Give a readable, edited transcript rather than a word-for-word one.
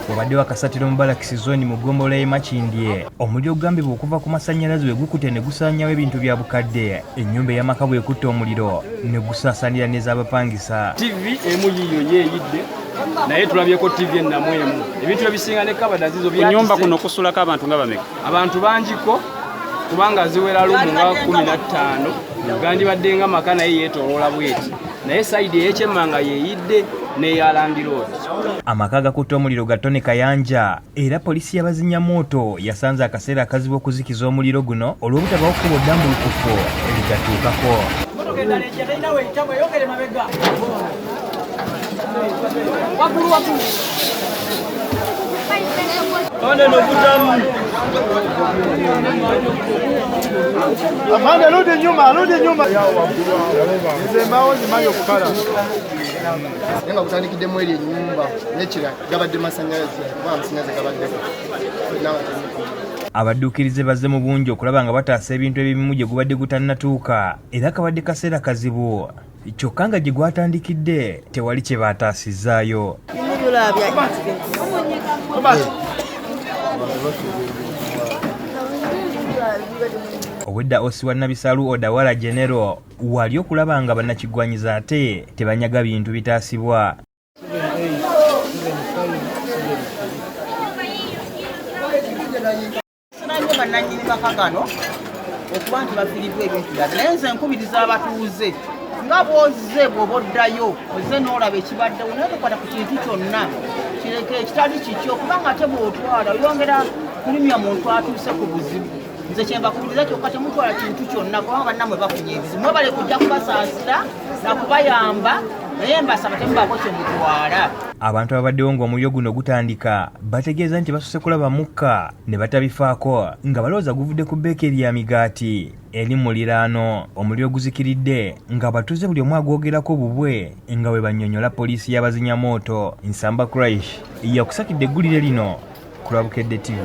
Wabadde wakasatira Mubalakisi zooni mu ggombolola y'e Makindye omuliro ogugambibwa okuva ku masannyalaze we gukute ne gusaanyawo ebintu bya bukadde ennyumba ey'amaka bw'ekutta omuliro ne gusaasaanira n'ez'abapangisa. TV emu yiyo yeeyidde naye tulabyeko TV ennamu emu ebintu ebisinga ne kabada zizo byatise. Ennyumba kuno kusulako abantu nga bameka? Abantu bangiko kubanga ziwera lumu nga 15 gandibadde nga maka naye yeetoloola bweti naye sayidi ey'ekyemmanga yeeyidde n'eyalandiroodi. Amaka gakutte omuliro ga Tony Kayanja era poliisi y'abazinnamooto yasanze akaseera akazibu okuzikiza omuliro guno olw'obutabawo kkubo ddambulukufu erigatuukako. Amanda rudi nyuma. Nzembao zimanyo kukala. Nenga kutandikidde mu eri ennyumba nekira gabadde masannyalaze kuba amasannyalaze gabadde. Abadduukirize bazze mu bungi okulaba nga bataasa ebintu ebimu gye gubadde gutannatuuka era kabadde kaseera kazibu kyokka nga gye gwatandikidde tewali kye baataasizaayo. Obwedda osi wa Nabisaalu Odawala General wali okulaba nga bannakigwanyiza ate tebanyaga bintu bitaasibwa. Bannannyini maka gano okuba nti bafiiriddwa ebintu byabwe naye nze nkubiriza abatuuze nga bw'ozze bw'oba oddayo ozze n'olaba ekibaddewo naye tokwata ku kintu kyonna kireke ekitali kikyo kubanga ate bw'otwala oyongera kulumya muntu atuuse ku buzibu. Nze kyembakubiriza kyokka temutwala kintu kyonna kubanga bannammwe bafunye ebizibu mwebale kujja kubasaasira na kubayamba naye mbasaba temubaako kye mutwala. Abantu ababaddewo ng'omuliro guno gutandika bategeeza nti basose kulaba mukka ne batabifaako nga balowooza guvudde ku beekeri ya migaati eri mu muliraano. Omuliro guzikiridde nga abatuuze buli omu agwogerako bubwe nga bwe bannyonnyola poliisi y'abazinnamooto. Nsamba Crash yakusakidde eggulire lino ku Lwabukedde TV.